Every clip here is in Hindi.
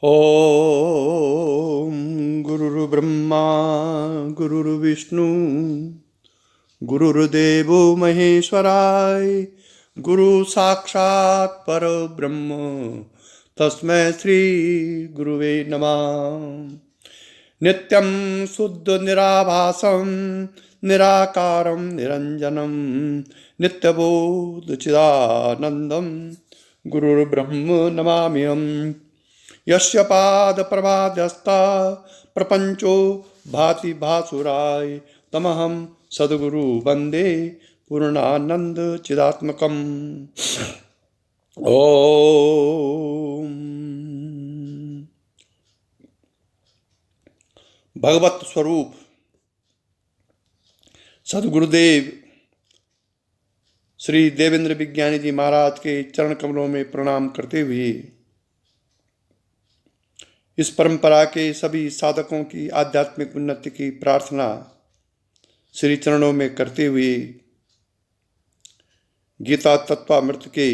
ओम गुरुर्ब्रह्मा गुरुर्विष्णु गुरुर्देवो महेश्वराय गुरु साक्षात् परब्रह्म तस्मै श्री गुरुवे नमः। नित्यं शुद्ध निराभासं निराकारं निरंजनं नित्यबोध चिदानंदं गुरुर्ब्रह्म नमाम्यहम्। यस्य पाद प्रभाद्यस्ता प्रपंचो भाति भासुराय तमहं सद्गुरु वंदे पूर्णानंद चिदात्मकम्। ओम भगवत स्वरूप सद्गुरुदेव श्री देवेंद्र विज्ञानी जी महाराज के चरण कमलों में प्रणाम करते हुए इस परंपरा के सभी साधकों की आध्यात्मिक उन्नति की प्रार्थना श्री चरणों में करते हुए गीता तत्वामृत के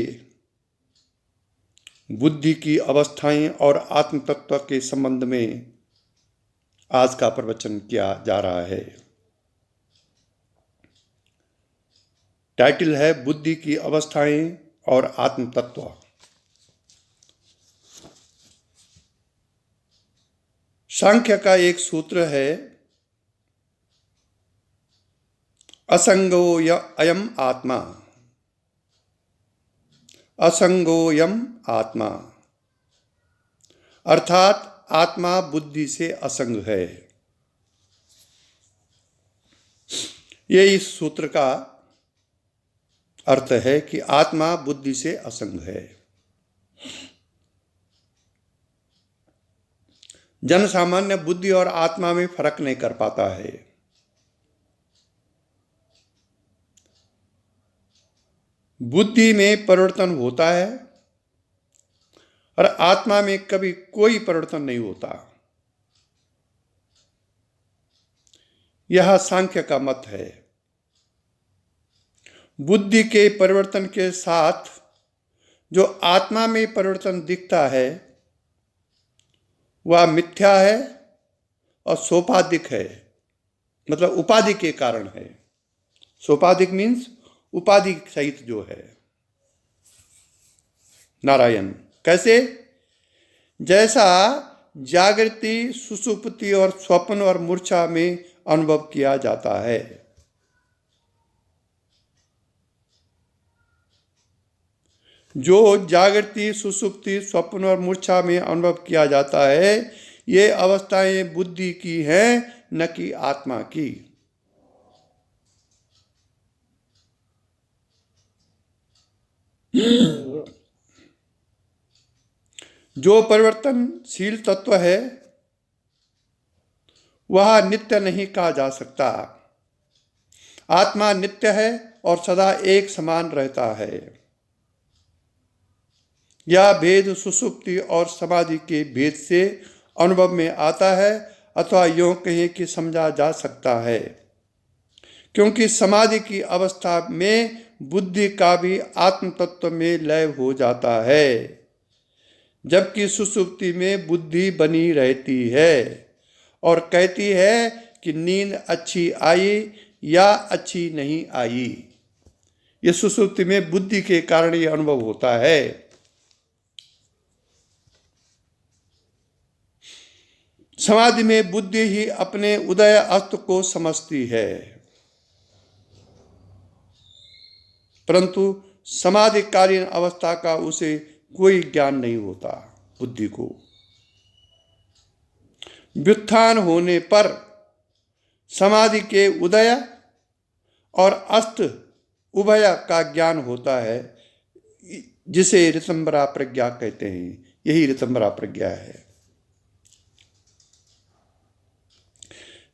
बुद्धि की अवस्थाएं और आत्म तत्व के संबंध में आज का प्रवचन किया जा रहा है। टाइटल है बुद्धि की अवस्थाएं और आत्म तत्व। सांख्य का एक सूत्र है, असंगोऽयम् आत्मा, असंगोऽयम् आत्मा, अर्थात आत्मा बुद्धि से असंग है। ये इस सूत्र का अर्थ है कि आत्मा बुद्धि से असंग है। जन सामान्य बुद्धि और आत्मा में फर्क नहीं कर पाता है। बुद्धि में परिवर्तन होता है और आत्मा में कभी कोई परिवर्तन नहीं होता। यह सांख्य का मत है। बुद्धि के परिवर्तन के साथ जो आत्मा में परिवर्तन दिखता है वह मिथ्या है और सोपाधिक है, मतलब उपाधि के कारण है। सोपाधिक मीन्स उपाधि सहित जो है। नारायण कैसे? जैसा जागृति, सुषुप्ति और स्वप्न और मूर्छा में अनुभव किया जाता है। जो जागृति, सुषुप्ति, स्वप्न और मूर्छा में अनुभव किया जाता है, ये अवस्थाएं बुद्धि की हैं, न कि आत्मा की। जो परिवर्तनशील तत्व है वह नित्य नहीं कहा जा सकता। आत्मा नित्य है और सदा एक समान रहता है। यह भेद सुषुप्ति और समाधि के भेद से अनुभव में आता है, अथवा यूं कहें कि समझा जा सकता है, क्योंकि समाधि की अवस्था में बुद्धि का भी आत्म तत्व में लय हो जाता है, जबकि सुषुप्ति में बुद्धि बनी रहती है और कहती है कि नींद अच्छी आई या अच्छी नहीं आई। ये सुषुप्ति में बुद्धि के कारण ये अनुभव होता है। समाधि में बुद्धि ही अपने उदय अस्त को समझती है, परंतु समाधिकालीन अवस्था का उसे कोई ज्ञान नहीं होता। बुद्धि को व्युत्थान होने पर समाधि के उदय और अस्त उभय का ज्ञान होता है, जिसे ऋतंबरा प्रज्ञा कहते हैं। यही ऋतंबरा प्रज्ञा है।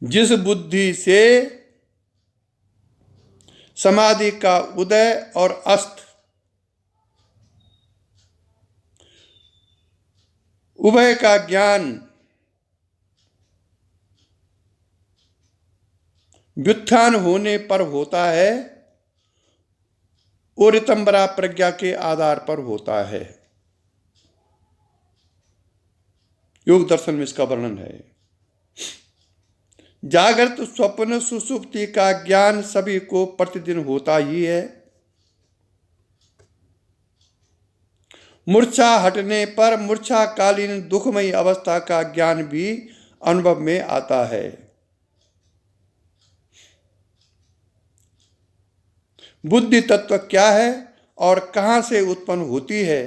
जिस बुद्धि से समाधि का उदय और अस्त उभय का ज्ञान व्युत्थान होने पर होता है, वो ऋतंबरा प्रज्ञा के आधार पर होता है। योग दर्शन में इसका वर्णन है। जागृत स्वप्न सुषुप्ति का ज्ञान सभी को प्रतिदिन होता ही है। मूर्छा हटने पर मूर्छाकालीन दुखमयी अवस्था का ज्ञान भी अनुभव में आता है। बुद्धि तत्व क्या है और कहां से उत्पन्न होती है,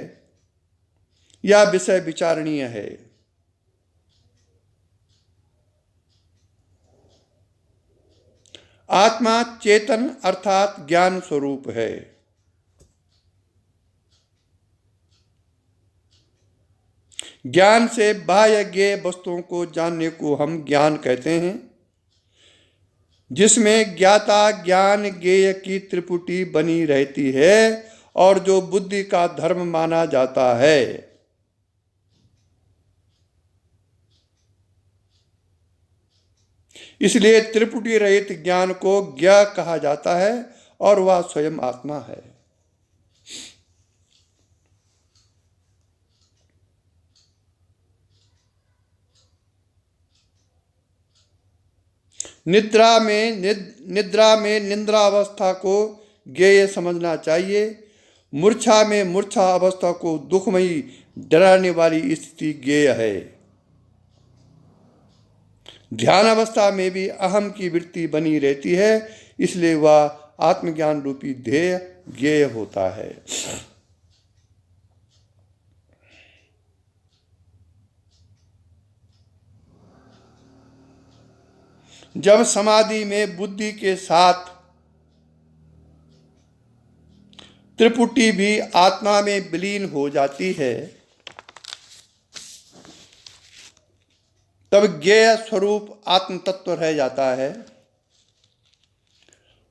यह विषय विचारणीय है। आत्मा चेतन अर्थात ज्ञान स्वरूप है। ज्ञान से बाह्य ज्ञेय वस्तुओं को जानने को हम ज्ञान कहते हैं, जिसमें ज्ञाता ज्ञान ज्ञेय की त्रिपुटी बनी रहती है और जो बुद्धि का धर्म माना जाता है। इसलिए त्रिपुटी रहित ज्ञान को ज्ञ कहा जाता है और वह स्वयं आत्मा है। निद्रा में निद्रा अवस्था को ज्ञेय समझना चाहिए। मूर्छा में मूर्छा अवस्था को दुखमयी डराने वाली स्थिति ज्ञेय है। ध्यान अवस्था में भी अहम की वृत्ति बनी रहती है, इसलिए वह आत्मज्ञान रूपी ध्येय ज्ञेय होता है। जब समाधि में बुद्धि के साथ त्रिपुटी भी आत्मा में विलीन हो जाती है, तब ज्ञेय स्वरूप आत्म तत्व रह जाता है।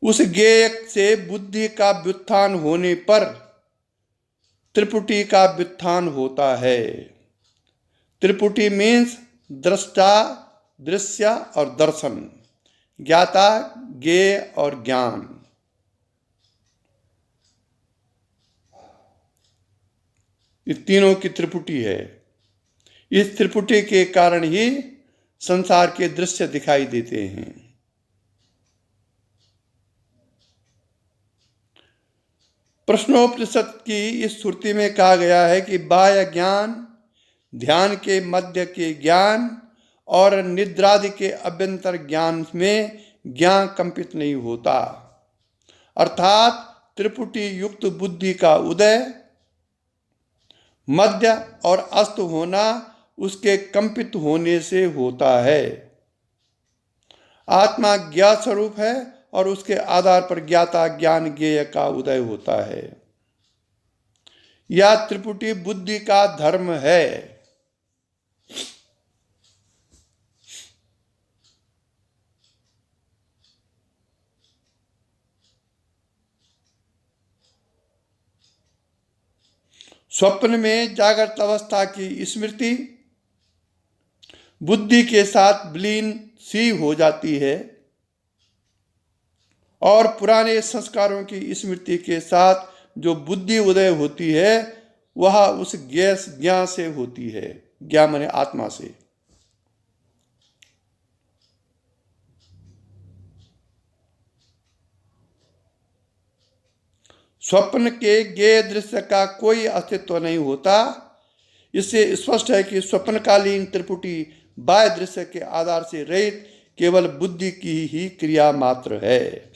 उस ज्ञेय से बुद्धि का व्युत्थान होने पर त्रिपुटी का व्युत्थान होता है। त्रिपुटी मीन्स दृष्टा, दृश्य और दर्शन, ज्ञाता, ज्ञेय और ज्ञान। ये तीनों की त्रिपुटी है। इस त्रिपुटी के कारण ही संसार के दृश्य दिखाई देते हैं। प्रश्नोपनिषद की इस श्रुति में कहा गया है कि बाह्य ज्ञान, ध्यान के मध्य के ज्ञान और निद्रादि के अभ्यंतर ज्ञान में ज्ञान कंपित नहीं होता, अर्थात त्रिपुटी युक्त बुद्धि का उदय, मध्य और अस्त होना उसके कंपित होने से होता है। आत्मा ज्ञात स्वरूप है और उसके आधार पर ज्ञाता ज्ञान ज्ञेय का उदय होता है। यह त्रिपुटी बुद्धि का धर्म है। स्वप्न में जागृत अवस्था की स्मृति बुद्धि के साथ विलीन सी हो जाती है और पुराने संस्कारों की स्मृति के साथ जो बुद्धि उदय होती है वह उस ज्ञान से होती है। ज्ञान माने आत्मा से। स्वप्न के ज्ञेय दृश्य का कोई अस्तित्व नहीं होता। इससे स्पष्ट है कि स्वप्नकालीन त्रिपुटी बाह्य दृश्य के आधार से रहित केवल बुद्धि की ही क्रिया मात्र है।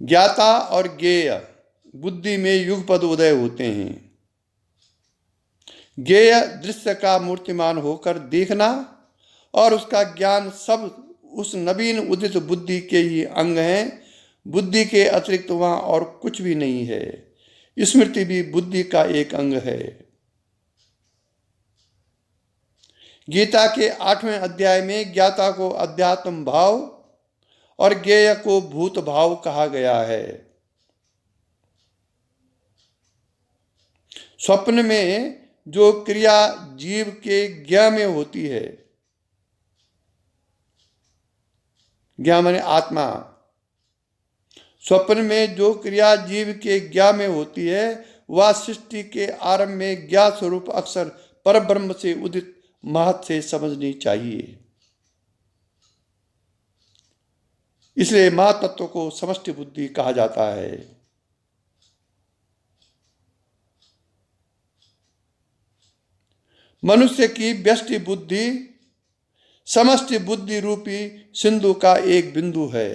ज्ञाता और ज्ञेय बुद्धि में युगपद उदय होते हैं। ज्ञेय दृश्य का मूर्तिमान होकर देखना और उसका ज्ञान सब उस नवीन उदित बुद्धि के ही अंग हैं। बुद्धि के अतिरिक्त वहां और कुछ भी नहीं है। स्मृति भी बुद्धि का एक अंग है। गीता के 8वें अध्याय में ज्ञाता को अध्यात्म भाव और ज्ञेय को भूत भाव कहा गया है। स्वप्न में जो क्रिया जीव के ज्ञ में होती है, ज्ञ माने आत्मा, स्वप्न में जो क्रिया जीव के ज्ञा में होती है वह सृष्टि के आरंभ में ज्ञा स्वरूप अक्षर परब्रह्म से उदित महत से समझनी चाहिए। इसलिए महातत्व को समष्टि बुद्धि कहा जाता है। मनुष्य की व्यष्टि बुद्धि समष्टि बुद्धि रूपी सिंधु का एक बिंदु है।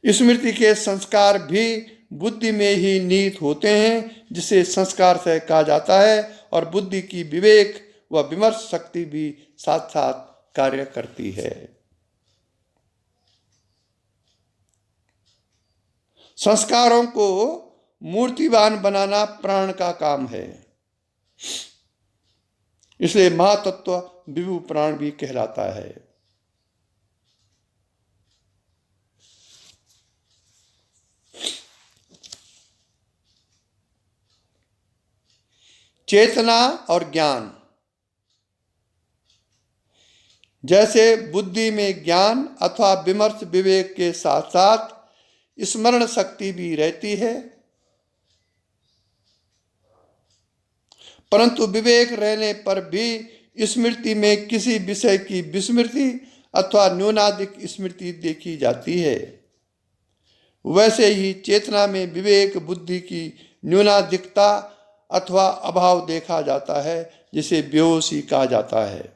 स्मृति के संस्कार भी बुद्धि में ही निहित होते हैं, जिसे संस्कार से कहा जाता है, और बुद्धि की विवेक व विमर्श शक्ति भी साथ साथ कार्य करती है। संस्कारों को मूर्तिवान बनाना प्राण का काम है। इसलिए महातत्व विभु प्राण भी कहलाता है। चेतना और ज्ञान, जैसे बुद्धि में ज्ञान अथवा विमर्श विवेक के साथ साथ स्मरण शक्ति भी रहती है, परंतु विवेक रहने पर भी स्मृति में किसी विषय की विस्मृति अथवा न्यूनाधिक स्मृति देखी जाती है। वैसे ही चेतना में विवेक बुद्धि की न्यूनाधिकता अथवा अभाव देखा जाता है, जिसे बेहोशी कहा जाता है।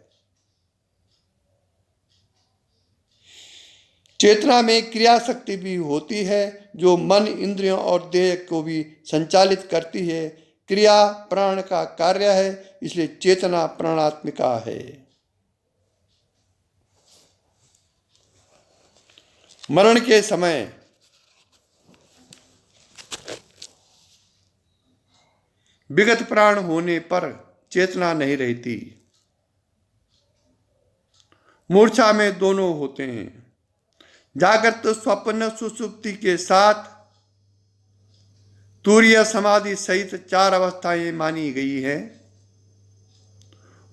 चेतना में क्रिया शक्ति भी होती है, जो मन, इंद्रियों और देह को भी संचालित करती है। क्रिया प्राण का कार्य है, इसलिए चेतना प्राणात्मिका है। मरण के समय विगत प्राण होने पर चेतना नहीं रहती। मूर्छा में दोनों होते हैं। जागृत स्वप्न सुषुप्ति के साथ तुरीय समाधि सहित 4 अवस्थाएं मानी गई हैं।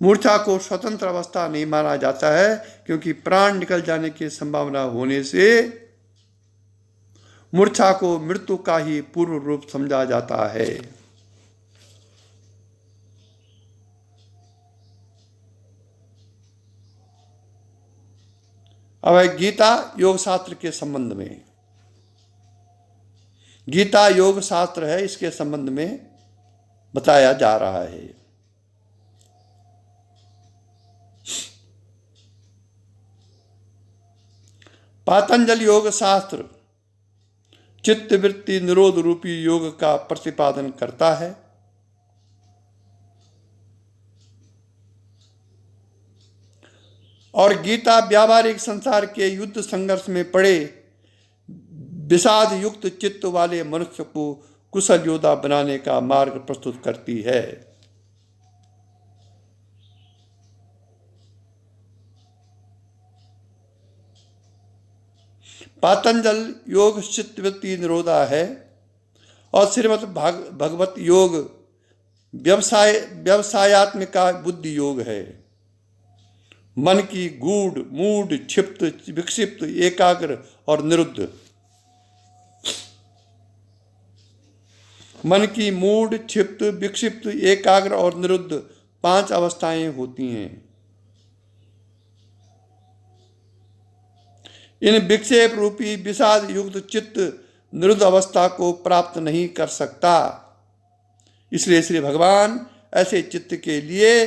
मूर्छा को स्वतंत्र अवस्था नहीं माना जाता है, क्योंकि प्राण निकल जाने की संभावना होने से मूर्छा को मृत्यु का ही पूर्व रूप समझा जाता है। अब गीता योग शास्त्र के संबंध में। गीता योग शास्त्र है, इसके संबंध में बताया जा रहा है। पातंजल योग शास्त्र चित्त वृत्ति निरोध रूपी योग का प्रतिपादन करता है। और गीता व्यावहारिक संसार के युद्ध संघर्ष में पड़े विषाद युक्त चित्त वाले मनुष्य को कुशल योद्धा बनाने का मार्ग प्रस्तुत करती है। पातंजल योग चित्तवृत्ति निरोधा है, और श्रीमद् भगवत योग व्यवसायत्मिका बुद्धि योग है। मन की गूढ़, मूढ़, क्षिप्त, विक्षिप्त, एकाग्र और निरुद्ध। मन की मूढ़, क्षिप्त, विक्षिप्त, एकाग्र और निरुद्ध 5 अवस्थाएं होती हैं। इन विक्षेप रूपी विषाद युक्त चित्त निरुद्ध अवस्था को प्राप्त नहीं कर सकता। इसलिए श्री भगवान ऐसे चित्त के लिए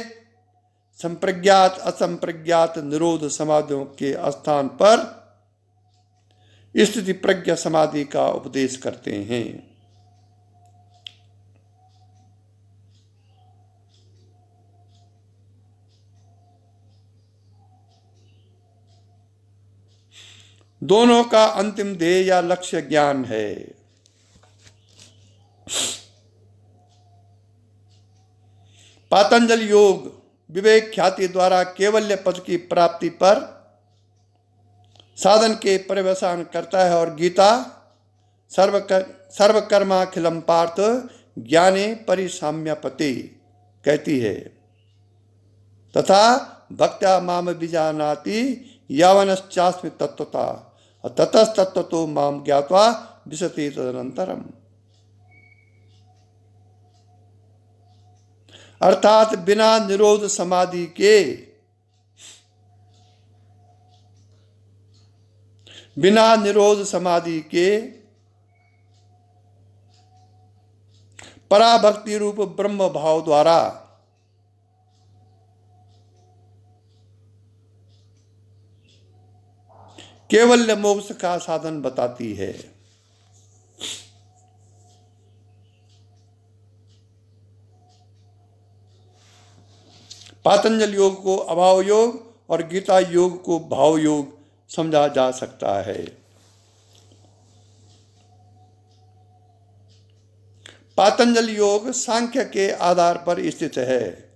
संप्रज्ञात असंप्रज्ञात निरोध समाधियों के स्थान पर स्थिति प्रज्ञा समाधि का उपदेश करते हैं। दोनों का अंतिम ध्येय या लक्ष्य ज्ञान है। पातंजल योग विवेक ख्याति द्वारा केवल्य पद की प्राप्ति पर साधन के पर्यवसान करता है, और गीता सर्वकर्माखिलम पार्थ ज्ञाने परिसाम्यपति कहती है। तथा भक्त्या माम विजानाति यावनश्चास्मि तत्वता ततस्तत्वतो माम ज्ञात्वा विशति तदनंतरम। अर्थात बिना निरोध समाधि के, बिना निरोध समाधि के पराभक्ति रूप ब्रह्म भाव द्वारा केवल मोक्ष का साधन बताती है। पातंजल योग को अभाव योग और गीता योग को भाव योग समझा जा सकता है। पातंजल योग सांख्य के आधार पर स्थित है।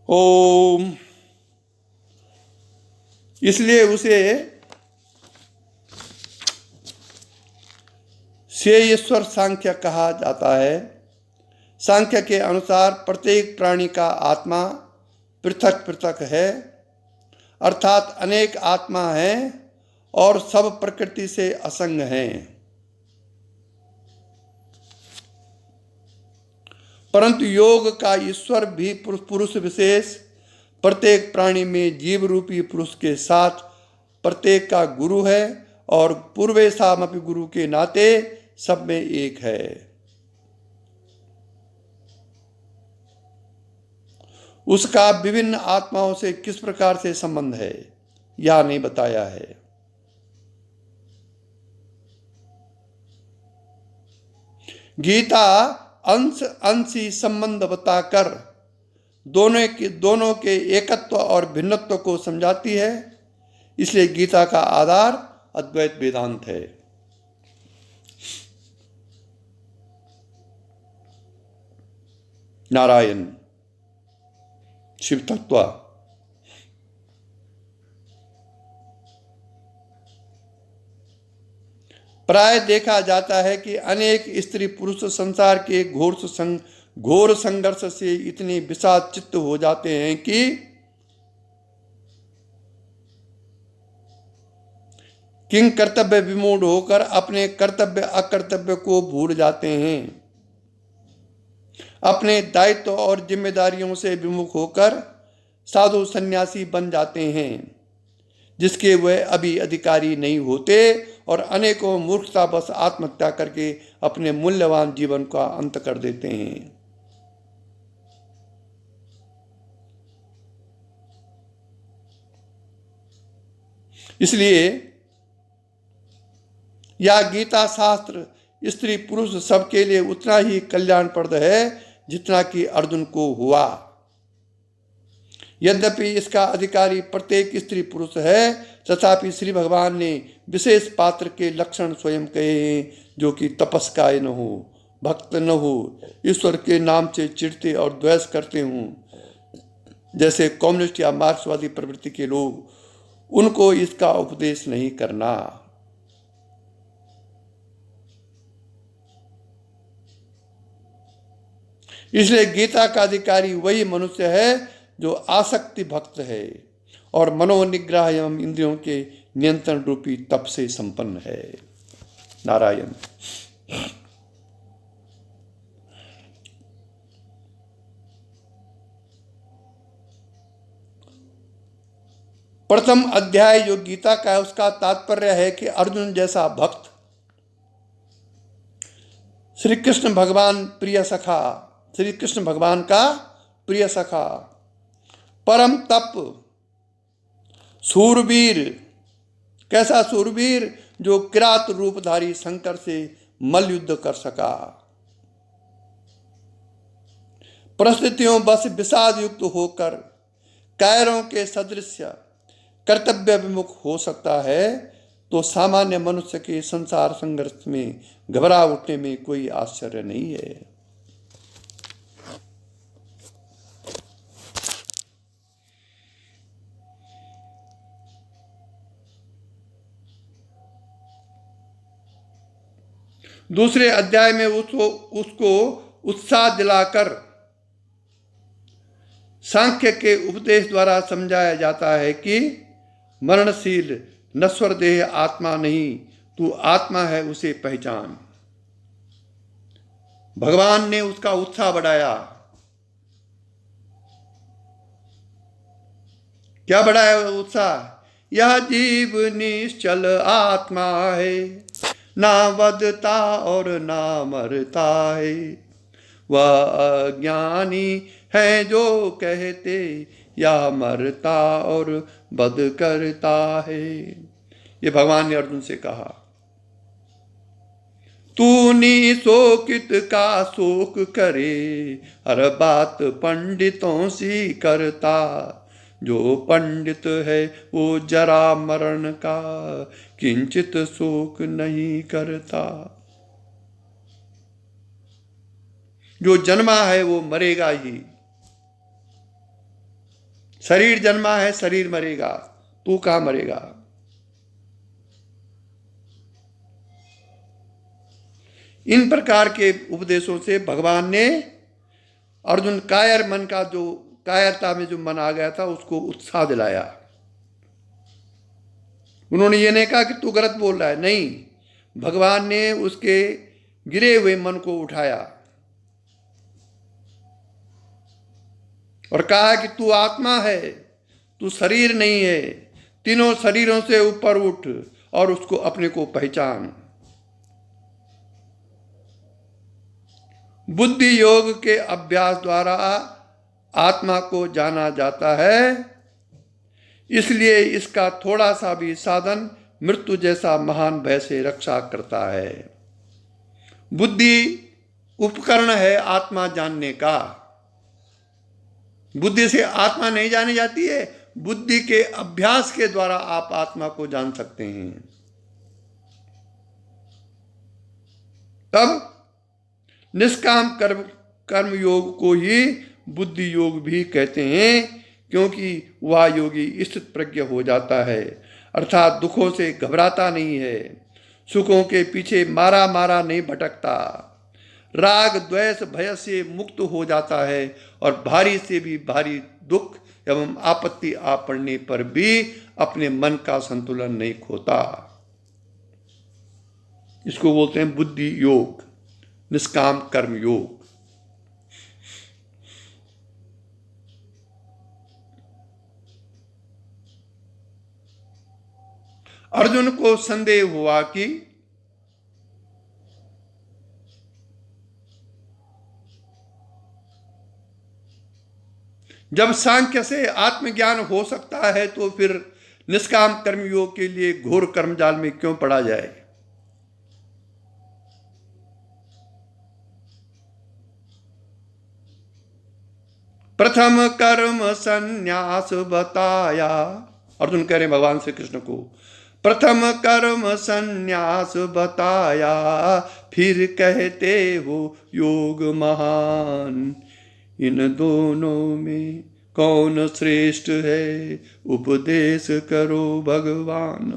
ओम, इसलिए उसे श्रेयश्वर सांख्य कहा जाता है। सांख्य के अनुसार प्रत्येक प्राणी का आत्मा पृथक पृथक है, अर्थात अनेक आत्मा हैं और सब प्रकृति से असंग हैं। परंतु योग का ईश्वर भी पुरुष विशेष प्रत्येक प्राणी में जीव रूपी पुरुष के साथ प्रत्येक का गुरु है और पूर्वेशामपि गुरु के नाते सब में एक है। उसका विभिन्न आत्माओं से किस प्रकार से संबंध है यह नहीं बताया है। गीता अंश अंशी संबंध बताकर दोनों के एकत्व और भिन्नत्व को समझाती है। इसलिए गीता का आधार अद्वैत वेदांत है। नारायण शिव तत्व। प्राय देखा जाता है कि अनेक स्त्री पुरुष संसार के घोर संघर्ष से इतने विषाद चित्त हो जाते हैं कि किंग कर्तव्य विमूढ़ होकर अपने कर्तव्य अकर्तव्य को भूल जाते हैं। अपने दायित्व और जिम्मेदारियों से विमुख होकर साधु सन्यासी बन जाते हैं, जिसके वे अभी अधिकारी नहीं होते और अनेकों मूर्खतावश आत्महत्या करके अपने मूल्यवान जीवन का अंत कर देते हैं। इसलिए यह गीता शास्त्र स्त्री पुरुष सबके लिए उतना ही कल्याणप्रद है जितना कि अर्जुन को हुआ। यद्यपि इसका अधिकारी प्रत्येक स्त्री पुरुष है, तथापि श्री भगवान ने विशेष पात्र के लक्षण स्वयं कहे हैं, जो कि तपस्काय न हो, भक्त न हो, ईश्वर के नाम से चिढ़ते और द्वेष करते हों, जैसे कम्युनिस्ट या मार्क्सवादी प्रवृत्ति के लोग, उनको इसका उपदेश नहीं करना। इसलिए गीता का अधिकारी वही मनुष्य है जो आसक्ति भक्त है और मनोनिग्रह एवं इंद्रियों के नियंत्रण रूपी तप से संपन्न है। नारायण। प्रथम अध्याय जो गीता का है उसका तात्पर्य है कि अर्जुन जैसा भक्त, श्री कृष्ण भगवान प्रिय सखा, श्री कृष्ण भगवान का प्रिय सखा, परम तप, सूरवीर। कैसा सूरवीर? जो किरात रूपधारी शंकर से मल्ल युद्ध कर सका, परिस्थितियों बस विषाद युक्त होकर कायरों के सदृश कर्तव्य विमुख हो सकता है, तो सामान्य मनुष्य के संसार संघर्ष में घबरा उठने में कोई आश्चर्य नहीं है। दूसरे अध्याय में उसको उत्साह दिलाकर सांख्य के उपदेश द्वारा समझाया जाता है कि मरणशील नश्वर देह आत्मा नहीं, तू आत्मा है, उसे पहचान। भगवान ने उसका उत्साह बढ़ाया। क्या बढ़ाया उत्साह? यह जीव निश्चल आत्मा है, ना बदता और ना मरता है। वह अज्ञानी है जो कहते या मरता और बद करता है। ये भगवान ने अर्जुन से कहा। तू निशोकित का शोक करे, हर बात पंडितों सी करता। जो पंडित है वो जरा मरण का किंचित शोक नहीं करता। जो जन्मा है वो मरेगा ही। शरीर जन्मा है, शरीर मरेगा, तू कहां मरेगा? इन प्रकार के उपदेशों से भगवान ने अर्जुन कायर मन का, जो कायरता में जो मन आ गया था, उसको उत्साह दिलाया। उन्होंने ये नहीं कहा कि तू गलत बोल रहा है, नहीं, भगवान ने उसके गिरे हुए मन को उठाया और कहा कि तू आत्मा है, तू शरीर नहीं है, तीनों शरीरों से ऊपर उठ और उसको अपने को पहचान। बुद्धि योग के अभ्यास द्वारा आत्मा को जाना जाता है, इसलिए इसका थोड़ा सा भी साधन मृत्यु जैसा महान भय से रक्षा करता है। बुद्धि उपकरण है आत्मा जानने का। बुद्धि से आत्मा नहीं जानी जाती है, बुद्धि के अभ्यास के द्वारा आप आत्मा को जान सकते हैं। तब निष्काम कर्म योग को ही बुद्धि योग भी कहते हैं, क्योंकि वह योगी स्थित प्रज्ञ हो जाता है, अर्थात दुखों से घबराता नहीं है, सुखों के पीछे मारा मारा नहीं भटकता, राग द्वेष भय से मुक्त हो जाता है और भारी से भी भारी दुख एवं आपत्ति आ पड़ने पर भी अपने मन का संतुलन नहीं खोता। इसको बोलते हैं बुद्धि योग, निष्काम कर्म योग। अर्जुन को संदेह हुआ कि जब सांख्य से आत्मज्ञान हो सकता है तो फिर निष्काम कर्मयोग के लिए घोर कर्मजाल में क्यों पड़ा जाए। प्रथम कर्म संन्यास बताया, अर्जुन कह रहे भगवान श्री कृष्ण को, प्रथम कर्म संन्यास बताया, फिर कहते हो योग महान। इन दोनों में कौन श्रेष्ठ है, उपदेश करो भगवान।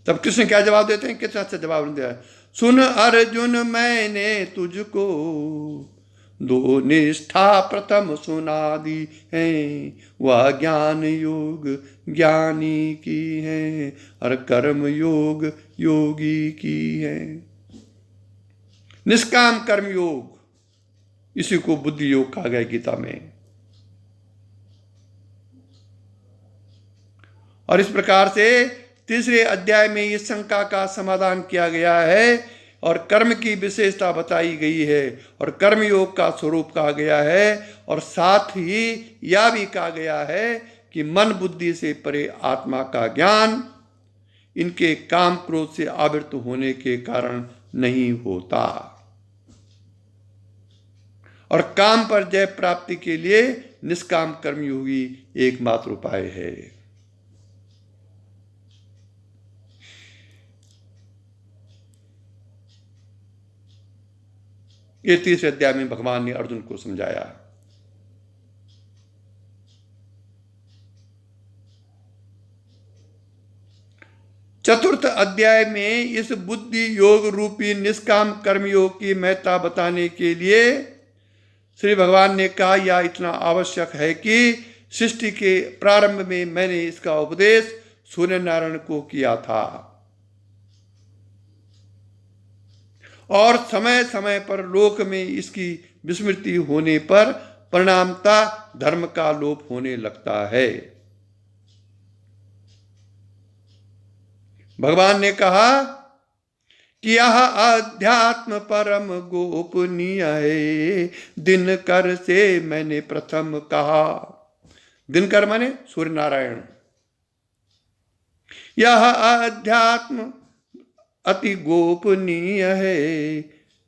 तब कृष्ण क्या जवाब देते हैं, कितना अच्छा जवाब दिया है। सुन अर्जुन मैंने तुझको दो निष्ठा प्रथम सुना दी है, वह ज्ञान योग ज्ञानी की है और कर्म योग योगी की है। निष्काम कर्म योग, इसी को बुद्धि योग कहा गया गीता में। और इस प्रकार से तीसरे अध्याय में इस शंका का समाधान किया गया है और कर्म की विशेषता बताई गई है और कर्म योग का स्वरूप कहा गया है और साथ ही यह भी कहा गया है कि मन बुद्धि से परे आत्मा का ज्ञान इनके काम क्रोध से आवृत होने के कारण नहीं होता और काम पर जय प्राप्ति के लिए निष्काम कर्मयोगी एकमात्र उपाय है। ये तीसरे अध्याय में भगवान ने अर्जुन को समझाया। चतुर्थ अध्याय में इस बुद्धि योग रूपी निष्काम कर्मयोग की महत्ता बताने के लिए श्री भगवान ने कहा, यह इतना आवश्यक है कि सृष्टि के प्रारंभ में मैंने इसका उपदेश सूर्य नारायण को किया था और समय समय पर लोक में इसकी विस्मृति होने पर परिणामतः धर्म का लोप होने लगता है। भगवान ने कहा कि यह अध्यात्म परम गोपनीय है, दिनकर से मैंने प्रथम कहा। दिनकर माने सूर्य नारायण। यह अध्यात्म अति गोपनीय है,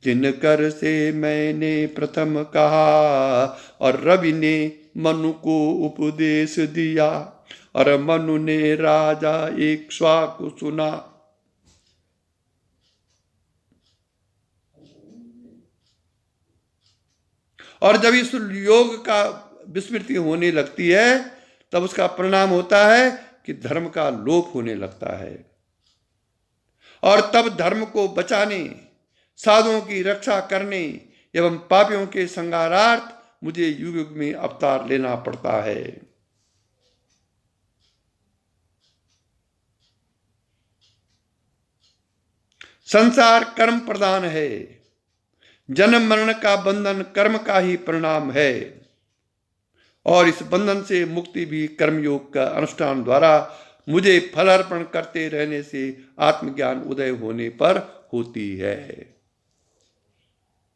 दिनकर से मैंने प्रथम कहा। और रवि ने मनु को उपदेश दिया और मनु ने राजा इक्ष्वाकु को सुना। और जब इस योग का विस्मृति होने लगती है तब उसका परिणाम होता है कि धर्म का लोप होने लगता है। और तब धर्म को बचाने, साधुओं की रक्षा करने एवं पापियों के संहारार्थ मुझे युग युग में अवतार लेना पड़ता है। संसार कर्म प्रधान है, जन्म मरण का बंधन कर्म का ही परिणाम है और इस बंधन से मुक्ति भी कर्मयोग का अनुष्ठान द्वारा मुझे फल अर्पण करते रहने से आत्मज्ञान उदय होने पर होती है।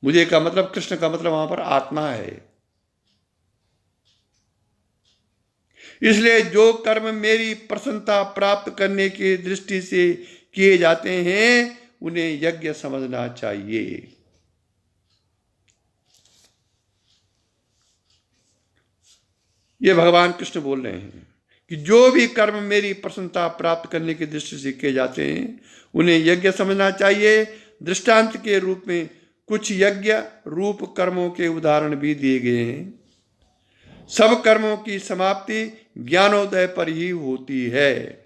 मुझे का मतलब, कृष्ण का मतलब वहां पर आत्मा है। इसलिए जो कर्म मेरी प्रसन्नता प्राप्त करने की दृष्टि से किए जाते हैं उन्हें यज्ञ समझना चाहिए। ये भगवान कृष्ण बोल रहे हैं कि जो भी कर्म मेरी प्रसन्नता प्राप्त करने की दृष्टि से किए जाते हैं उन्हें यज्ञ समझना चाहिए। दृष्टांत के रूप में कुछ यज्ञ रूप कर्मों के उदाहरण भी दिए गए हैं। सब कर्मों की समाप्ति ज्ञानोदय पर ही होती है।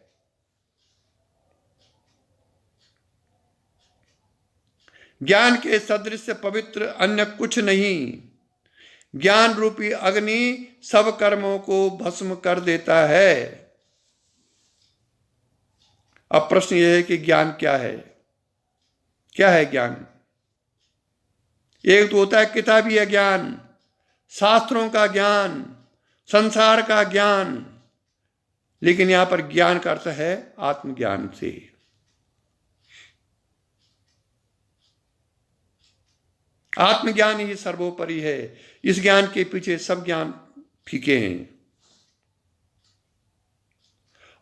ज्ञान के सदृश पवित्र अन्य कुछ नहीं। ज्ञान रूपी अग्नि सब कर्मों को भस्म कर देता है। अब प्रश्न यह है कि ज्ञान क्या है? क्या है ज्ञान? एक तो होता है किताबी ज्ञान, शास्त्रों का ज्ञान, संसार का ज्ञान, लेकिन यहां पर ज्ञान का अर्थ है आत्मज्ञान से। आत्मज्ञान ही सर्वोपरि है। इस ज्ञान के पीछे सब ज्ञान फीके हैं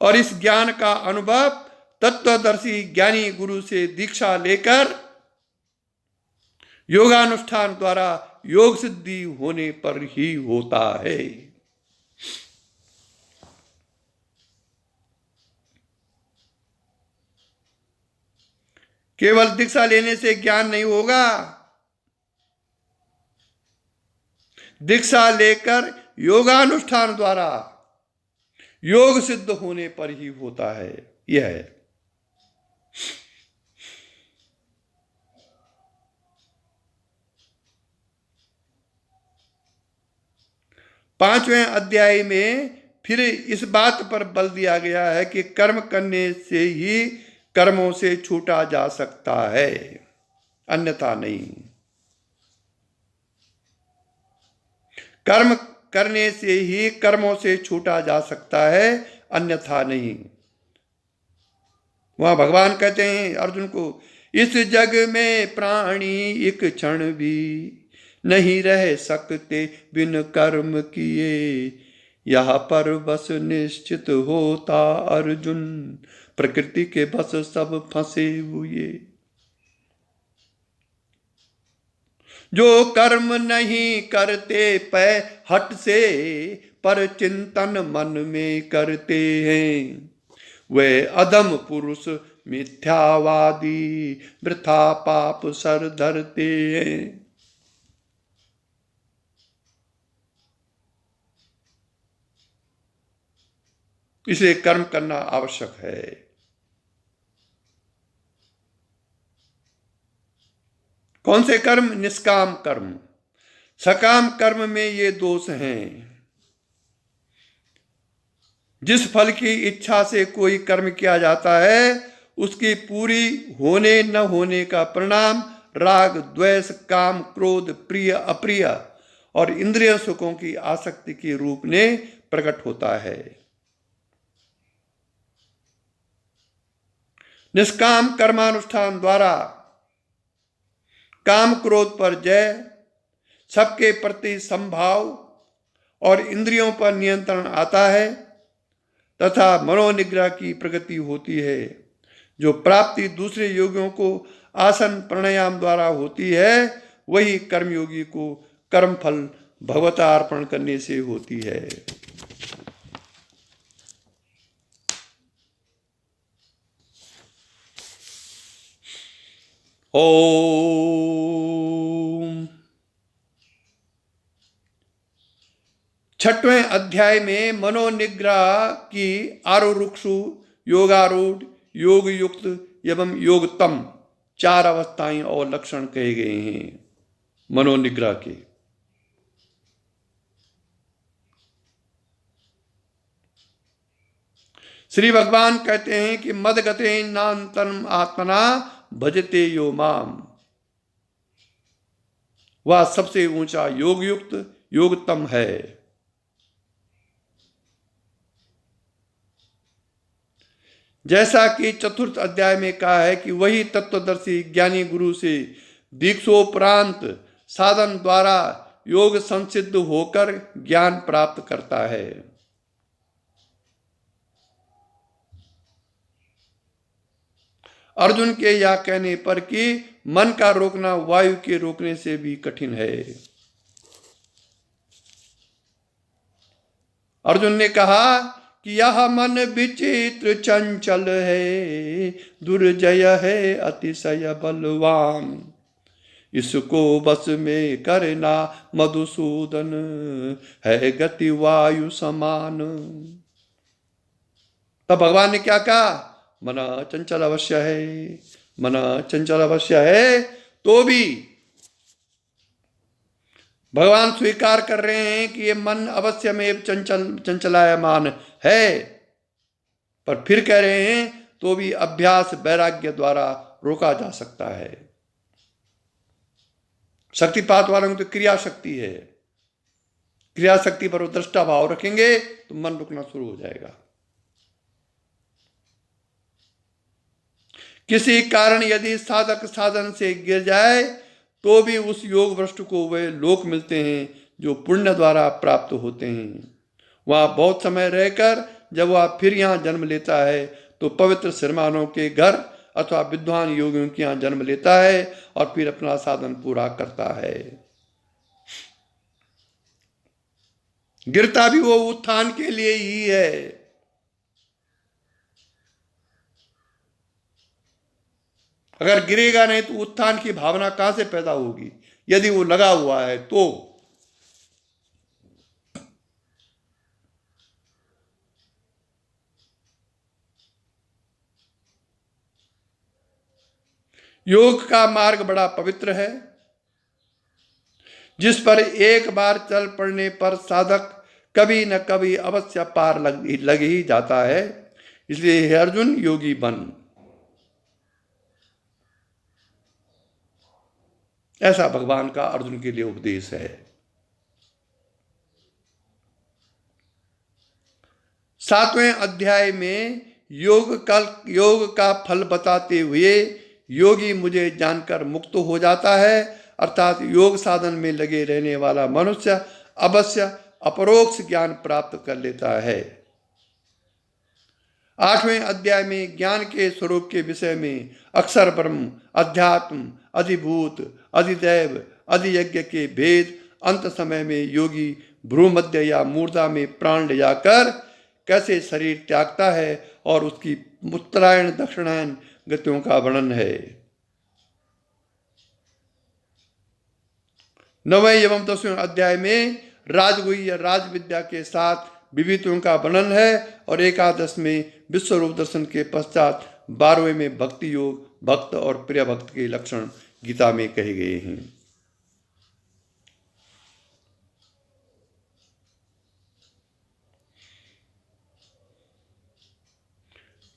और इस ज्ञान का अनुभव तत्वदर्शी ज्ञानी गुरु से दीक्षा लेकर योगानुष्ठान द्वारा योग सिद्धि होने पर ही होता है। केवल दीक्षा लेने से ज्ञान नहीं होगा। दीक्षा लेकर योगानुष्ठान द्वारा योग सिद्ध होने पर ही होता है। यह है पांचवें अध्याय में फिर इस बात पर बल दिया गया है कि कर्म करने से ही कर्मों से छूटा जा सकता है, अन्यथा नहीं। कर्म करने से ही कर्मों से छूटा जा सकता है, अन्यथा नहीं। वहां भगवान कहते हैं अर्जुन को, इस जग में प्राणी एक क्षण भी नहीं रह सकते बिन कर्म किए, यहाँ पर बस निश्चित होता अर्जुन, प्रकृति के बस सब फंसे हुए। जो कर्म नहीं करते पै हट से, पर चिंतन मन में करते हैं, वे अधम पुरुष मिथ्यावादी वृथा पाप सर धरते हैं। इसलिए कर्म करना आवश्यक है। कौन से कर्म? निष्काम कर्म। सकाम कर्म में ये दोष हैं। जिस फल की इच्छा से कोई कर्म किया जाता है उसकी पूरी होने न होने का परिणाम राग, द्वेष, काम, क्रोध, प्रिय, अप्रिय और इंद्रिय सुखों की आसक्ति के रूप में प्रकट होता है। निष्काम कर्मानुष्ठान द्वारा काम, क्रोध पर जय, सबके प्रति समभाव और इंद्रियों पर नियंत्रण आता है तथा मनोनिग्रह की प्रगति होती है। जो प्राप्ति दूसरे योगियों को आसन प्राणायाम द्वारा होती है वही कर्मयोगी को कर्मफल भगवता अर्पण करने से होती है। ओम। छठवें अध्याय में मनोनिग्रह की आरुरुक्षु, योगारूढ़, योग युक्त एवं योगतम 4 अवस्थाएं और लक्षण कहे गए हैं मनोनिग्रह के। श्री भगवान कहते हैं कि मदगते नान्तरम आत्मना भजते यो माम, वह सबसे ऊंचा योग युक्त योगतम है। जैसा कि चतुर्थ अध्याय में कहा है कि वही तत्वदर्शी ज्ञानी गुरु से दीक्षोपरांत साधन द्वारा योग संसिद्ध होकर ज्ञान प्राप्त करता है। अर्जुन के यह कहने पर कि मन का रोकना वायु के रोकने से भी कठिन है। अर्जुन ने कहा कि यह मन विचित्र चंचल है, दुर्जय है अतिशय बलवान, इसको बस में करना मधुसूदन, है गति वायु समान। तब भगवान ने क्या कहा? मन चंचल अवश्य है, मन चंचल अवश्य है। तो भी भगवान स्वीकार कर रहे हैं कि ये मन अवश्य में चंचलायमान है, पर फिर कह रहे हैं तो भी अभ्यास वैराग्य द्वारा रोका जा सकता है। शक्तिपात वालों की तो क्रिया शक्ति है, क्रिया शक्ति पर वो दृष्टा भाव रखेंगे तो मन रुकना शुरू हो जाएगा। किसी कारण यदि साधक साधन से गिर जाए तो भी उस योग भ्रष्ट को वे लोक मिलते हैं जो पुण्य द्वारा प्राप्त होते हैं। वहाँ बहुत समय रहकर जब वह फिर यहाँ जन्म लेता है तो पवित्र श्रीमानों के घर अथवा विद्वान योगियों के यहाँ जन्म लेता है और फिर अपना साधन पूरा करता है। गिरता भी वो उत्थान के लिए ही है। अगर गिरेगा नहीं तो उत्थान की भावना कहां से पैदा होगी? यदि वो लगा हुआ है तो। योग का मार्ग बड़ा पवित्र है, जिस पर एक बार चल पड़ने पर साधक कभी न कभी अवश्य पार लग ही जाता है। इसलिए हे अर्जुन, योगी बन, ऐसा भगवान का अर्जुन के लिए उपदेश है। 7वें अध्याय में योग का फल बताते हुए योगी मुझे जानकर मुक्त हो जाता है, अर्थात योग साधन में लगे रहने वाला मनुष्य अवश्य अपरोक्ष ज्ञान प्राप्त कर लेता है। 8वें अध्याय में ज्ञान के स्वरूप के विषय में अक्षर ब्रह्म, अध्यात्म, अधिभूत, अधिदैव, अधियज्ञ के भेद, अंत समय में योगी भ्रूमध्य या मूर्धा में प्राण ले जाकर कैसे शरीर त्यागता है और उसकी उत्तरायण दक्षिणायन गतियों का वर्णन है। 9वें एवं 10वें अध्याय में राजगुह्य राज विद्या के साथ विभूतियों का वर्णन है और 11 में विश्व रूप दर्शन के पश्चात 12वें में भक्ति योग, भक्त और प्रिय भक्त के लक्षण गीता में कहे गए हैं।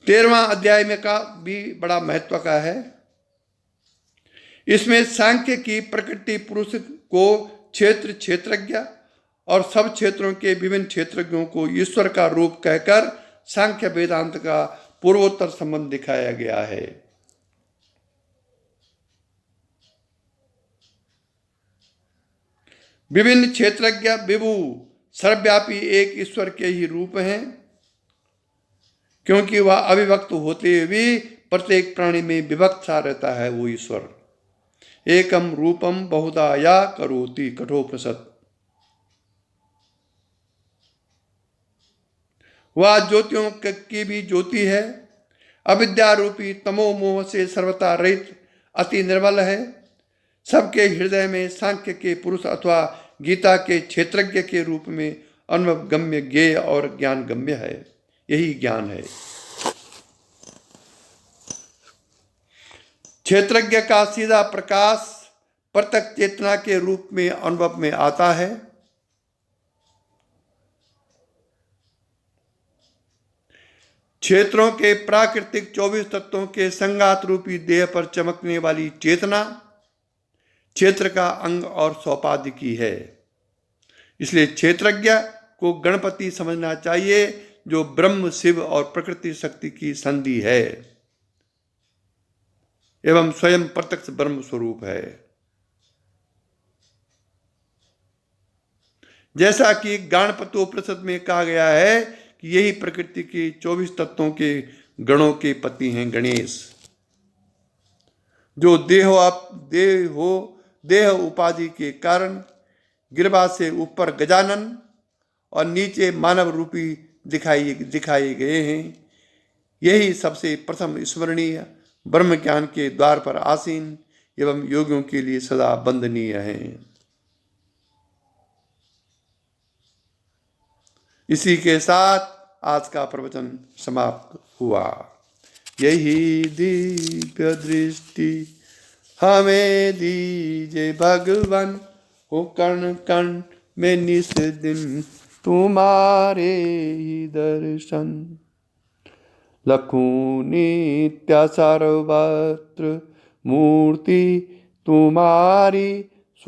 13वां अध्याय में का भी बड़ा महत्व का है। इसमें सांख्य की प्रकृति पुरुष को क्षेत्र क्षेत्रज्ञ और सब क्षेत्रों के विभिन्न क्षेत्रज्ञों को ईश्वर का रूप कहकर सांख्य वेदांत का पूर्वोत्तर संबंध दिखाया गया है। विभिन्न क्षेत्रज्ञ विभु सर्वव्यापी एक ईश्वर के ही रूप हैं, क्योंकि वह अविभक्त होते हुए भी प्रत्येक प्राणी में विभक्त सा रहता है। वो ईश्वर एकम रूपम बहुधा या करोति कठोपनिषद। वह ज्योतियों की भी ज्योति है, अविद्या रूपी तमो मोह से सर्वथा रहित अति निर्मल है। सबके हृदय में सांख्य के पुरुष अथवा गीता के क्षेत्रज्ञ के रूप में अनुभव गम्य ज्ञेय और ज्ञान गम्य है। यही ज्ञान है। क्षेत्रज्ञ का सीधा प्रकाश प्रत्यक्ष चेतना के रूप में अनुभव में आता है। क्षेत्रों के प्राकृतिक 24 तत्वों के संगात रूपी देह पर चमकने वाली चेतना क्षेत्र का अंग और सौपाधिकी है। इसलिए क्षेत्रज्ञ को गणपति समझना चाहिए, जो ब्रह्म शिव और प्रकृति शक्ति की संधि है एवं स्वयं प्रत्यक्ष ब्रह्म स्वरूप है। जैसा कि गणपतोपनिषद में कहा गया है कि यही प्रकृति के 24 तत्वों के गणों के पति हैं गणेश, जो देह उपाधि के कारण गिरवा से ऊपर गजानन और नीचे मानव रूपी दिखाए गए हैं। यही सबसे प्रथम स्मरणीय ब्रह्म ज्ञान के द्वार पर आसीन एवं योगियों के लिए सदा वंदनीय हैं। इसी के साथ आज का प्रवचन समाप्त हुआ। यही दिव्य दृष्टि हमें दीजिए भगवान, हो कण कण में निस दिन तुम्हारे ही दर्शन। लखूं नित्य सर्वत्र मूर्ति तुम्हारी,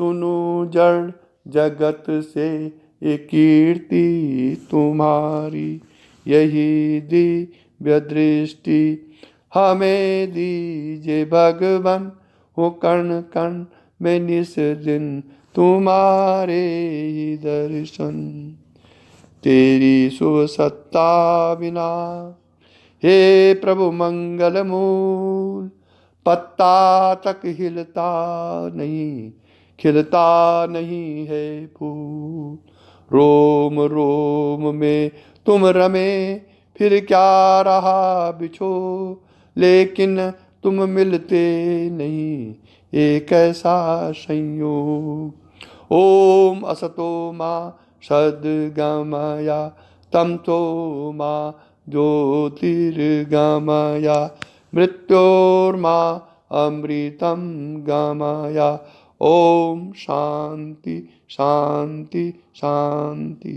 सुनो जड़ जगत से ये कीर्ति तुम्हारी। यही दिव्य दृष्टि हमें दीजिए भगवान, हो कण कण में निस दिन तुम्हारे ही दर्शन। तेरी शुभ सत्ता बिना हे प्रभु मंगल मूल, पत्ता तक हिलता नहीं, खिलता नहीं है फूल। रोम रोम में तुम रमे, फिर क्या रहा बिछो, लेकिन तुम मिलते नहीं, एक ऐसा संयोग। ओम असतो मा सद्गमया, तमसो मा ज्योतिर्गमया, मृत्योर्मा अमृतं गमया। ओम शांति शांति शांति।